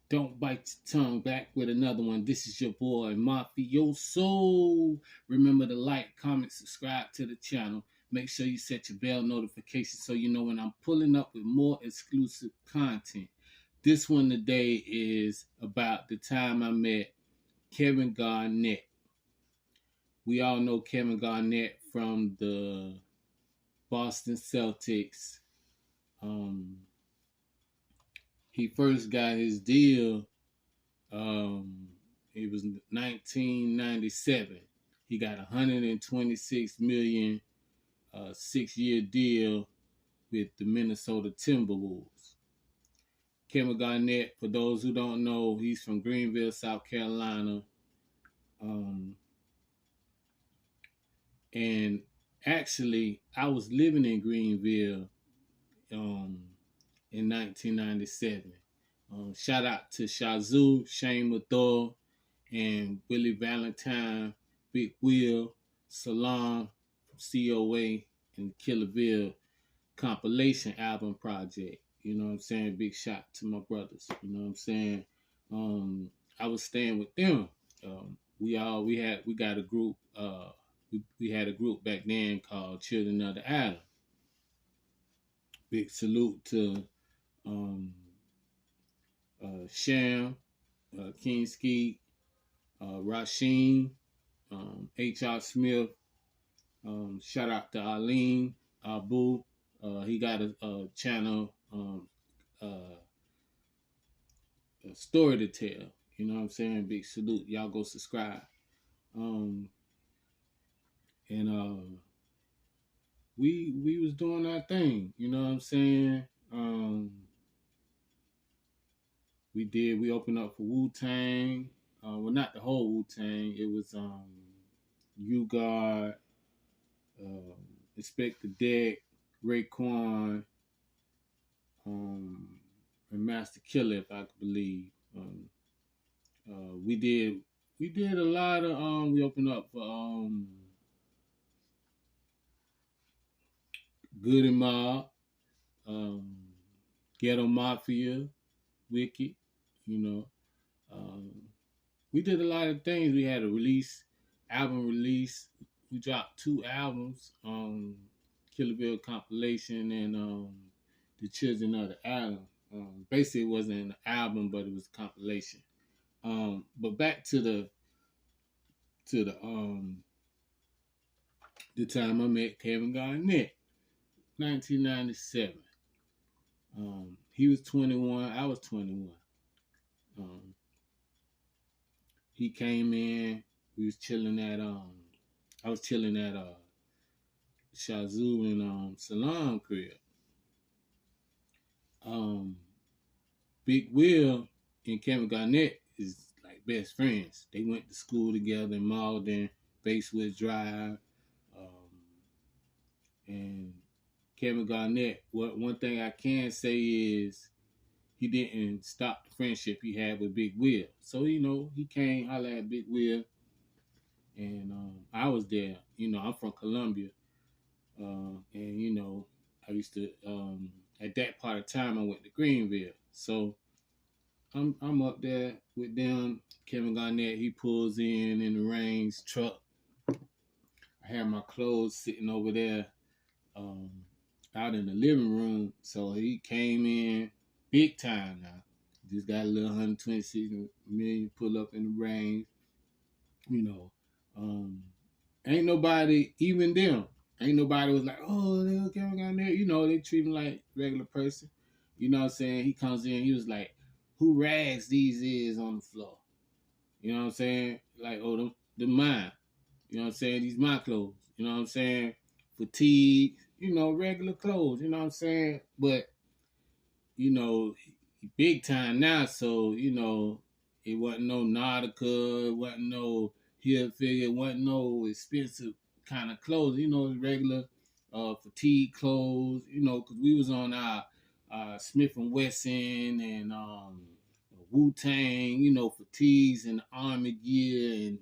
Don't bite your tongue. Back with another one. This is your boy Mafioso. Remember to like, comment, subscribe to the channel. Make sure you set your bell notifications so you know when I'm pulling up with more exclusive content. This one today is about the time I met Kevin Garnett. We all know Kevin Garnett from the Boston Celtics. Um, he first got his deal. It was 1997. He got 126 million 6-year deal with the Minnesota Timberwolves. Kevin Garnett, for those who don't know, he's from Greenville, South Carolina. Um, and actually, I was living in Greenville um, in 1997. Shout out to Shazoo, Shane Mathor, and Willie Valentine, Big Will, Salam, COA, and Killerville compilation album project. You know what I'm saying? Big shout to my brothers. You know what I'm saying? I was staying with them. We got a group. We had a group back then called Children of the Island. Big salute to um, Sham, King Skeet, Rasheen, H.R. Smith. Shout out to Arlene, Abu. He got a channel, a story to tell. You know what I'm saying? Big salute. Y'all go subscribe. Um, and we was doing our thing. You know what I'm saying? We opened up for Wu-Tang. Well, not the whole Wu-Tang. It was U-God, Inspector Deck, Raekwon, and Master Killer, if I could believe. We did a lot of we opened up for Good and Mob, um, Ghetto Mafia, Wicked, you know. Um, we did a lot of things. We had a album release. We dropped 2 albums, Killerville compilation and The Children of the Island. Basically, it wasn't an album, but it was a compilation. But back to the time I met Kevin Garnett, 1997. He was 21. I was 21. Um, he came in. We was chilling at I was chilling at Shazoo and Salam crib. Big Will and Kevin Garnett is like best friends. They went to school together in Malden, Basewood Drive. And Kevin Garnett, one thing I can say is he didn't stop the friendship he had with Big Will. So, you know, he came, holler at Big Will, and I was there. You know, I'm from Columbia, and, you know, I used to, at that part of time, I went to Greenville. So I'm up there with them. Kevin Garnett, he pulls in the Range truck. I had my clothes sitting over there out in the living room. So he came in big time now. Just got a little 126 million pull up in the Range. You know, ain't nobody, even them, ain't nobody was like, oh, little Kevin Garnett. You know, they treat him like regular person. You know what I'm saying? He comes in, he was like, who rags these is on the floor? You know what I'm saying? Like, oh, them mine. You know what I'm saying? These my clothes. You know what I'm saying? Fatigue, you know, regular clothes. You know what I'm saying? But, you know, big time now, so, you know, it wasn't no Nautica, it wasn't no Hill Figure, it wasn't no expensive kind of clothes. You know, regular fatigue clothes, you know, because we was on our Smith & Wesson and Wu-Tang, you know, fatigues and army gear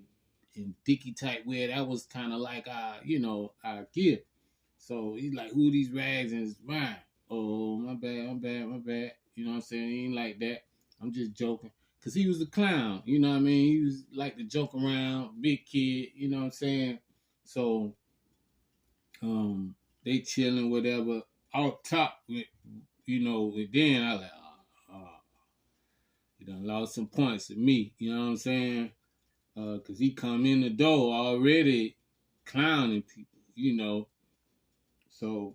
and dicky type wear. That was kind of like our, you know, our gear. So he's like, who these rags and it's mine? Oh, my bad. You know what I'm saying? He ain't like that. I'm just joking. Cause he was a clown, you know what I mean? He was like to joke around, big kid, you know what I'm saying? So they chilling, whatever. Off top with, with then I like, he done lost some points with me, you know what I'm saying? Cause he come in the door already clowning people, So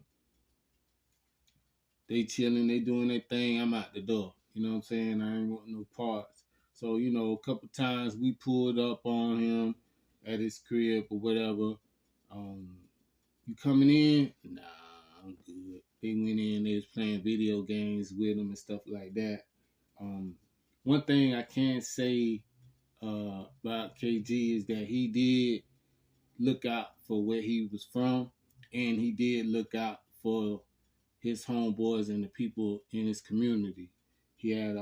they chilling, they doing their thing. I'm out the door. You know what I'm saying? I ain't want no parts. So, a couple times we pulled up on him at his crib or whatever. You coming in? Nah, I'm good. They went in, they was playing video games with him and stuff like that. One thing I can say about KG is that he did look out for where he was from, and he did look out for his homeboys and the people in his community. He had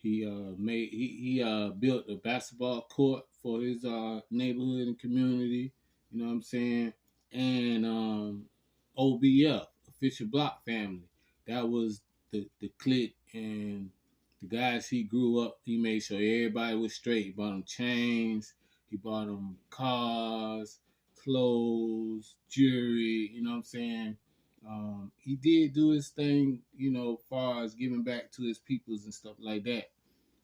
he built a basketball court for his neighborhood and community. You know what I'm saying? And OBF, Official Block Family, that was the clique and the guys he grew up. He made sure everybody was straight. He bought them chains. He bought them cars, clothes, jewelry. You know what I'm saying? He did do his thing, as far as giving back to his peoples and stuff like that.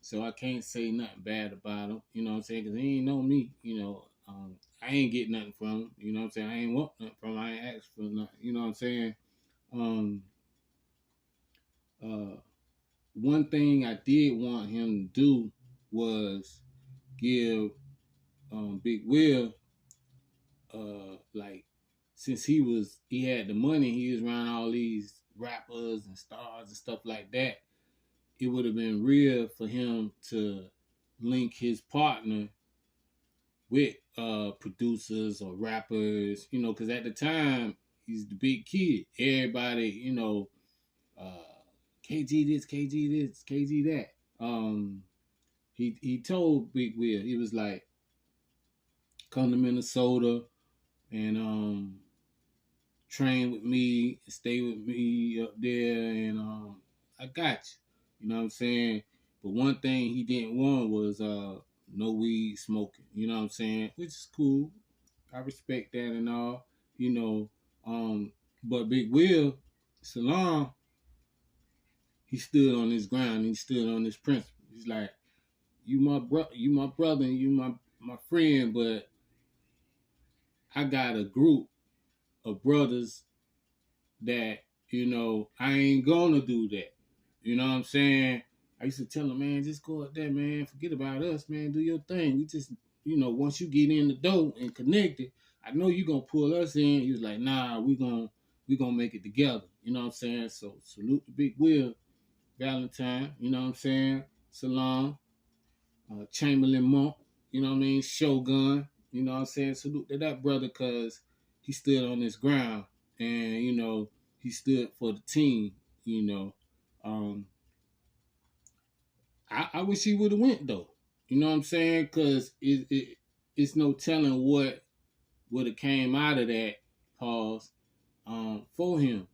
So I can't say nothing bad about him, you know what I'm saying? Because he ain't know me, I ain't get nothing from him, you know what I'm saying? I ain't want nothing from him. I ain't asked for nothing, you know what I'm saying? One thing I did want him to do was give Big Will, like, since he had the money, he was around all these rappers and stars and stuff like that. It would have been real for him to link his partner with producers or rappers, because at the time he's the big kid. Everybody, KG this, KG this, KG that. He told Big Will, he was like, come to Minnesota and train with me, stay with me up there, and I got you. You know what I'm saying? But one thing he didn't want was no weed smoking. You know what I'm saying? Which is cool. I respect that and all. But Big Will, Salon, he stood on his ground. He stood on his principle. He's like, you my brother, and you my friend, but I got a group of brothers that, I ain't gonna do that. You know what I'm saying? I used to tell him, man, just go up there, man. Forget about us, man. Do your thing. We just, once you get in the door and connected, I know you gonna pull us in. He was like, nah, we gonna make it together. You know what I'm saying? So salute to Big Will, Valentine. You know what I'm saying? Salon, Chamberlain Monk. You know what I mean? Shogun. You know what I'm saying? Salute to that brother, cause he stood on his ground and he stood for the team. I wish he would have went though. You know what I'm saying? Cause it's no telling what would have came out of that pause for him.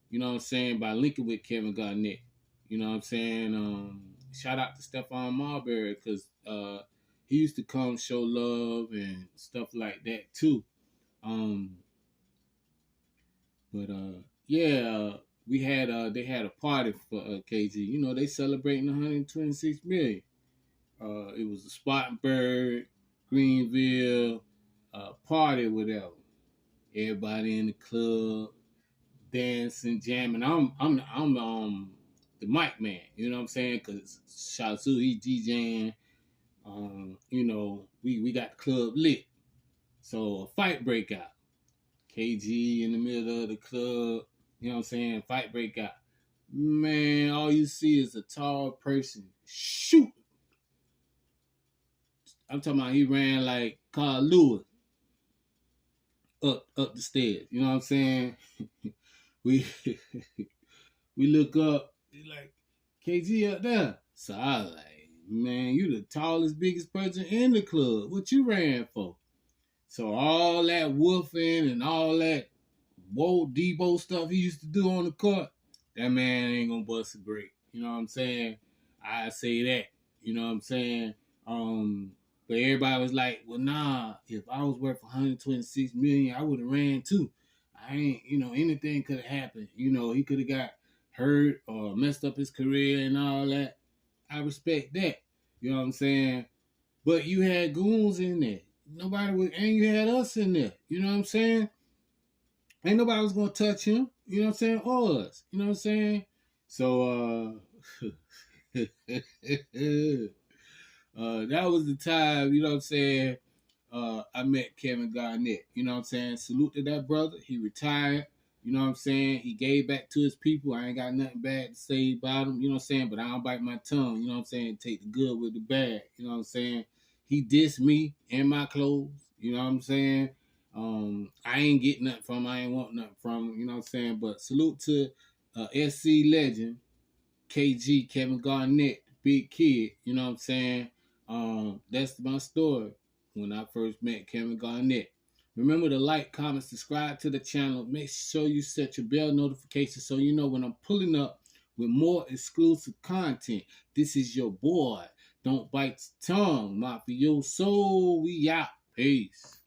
You know what I'm saying? By linking with Kevin Garnett. You know what I'm saying? Shout out to Stephon Marbury, because he used to come show love and stuff like that too. We had they had a party for KG. They celebrating 126 million. It was a Spartanburg, Greenville party, whatever. Everybody in the club dancing, jamming. I'm the mic man. You know what I'm saying? Cause Shazu, he DJing. We got the club lit. So a fight break out. KG in the middle of the club. You know what I'm saying? Fight break out. Man, all you see is a tall person shoot. I'm talking about he ran like Carl Lewis up the stairs. You know what I'm saying? we we look up, like, KG up there. So I was like, man, you the tallest, biggest person in the club. What you ran for? So all that woofing and all that Debo stuff he used to do on the court, that man ain't gonna bust a break. You know what I'm saying? I say that. You know what I'm saying? But everybody was like, well, nah, if I was worth 126 million, I would have ran too. I ain't, anything could have happened. He could have got hurt or messed up his career and all that. I respect that. You know what I'm saying? But you had goons in there. Nobody was, and you had us in there. You know what I'm saying? Ain't nobody was gonna touch him. You know what I'm saying? Or us. You know what I'm saying? So that was the time, you know what I'm saying, I met Kevin Garnett. You know what I'm saying? Salute to that brother. He retired. You know what I'm saying? He gave back to his people. I ain't got nothing bad to say about him. You know what I'm saying? But I don't bite my tongue. You know what I'm saying? Take the good with the bad. You know what I'm saying? He dissed me and my clothes. You know what I'm saying? I ain't getting nothing from him. I ain't want nothing from him. You know what I'm saying? But salute to SC legend, KG, Kevin Garnett, the big kid. You know what I'm saying? That's my story when I first met Kevin Garnett. Remember to like, comment, subscribe to the channel. Make sure you set your bell notification so you know when I'm pulling up with more exclusive content. This is your boy. Don't bite the tongue, mafioso. We out. Peace.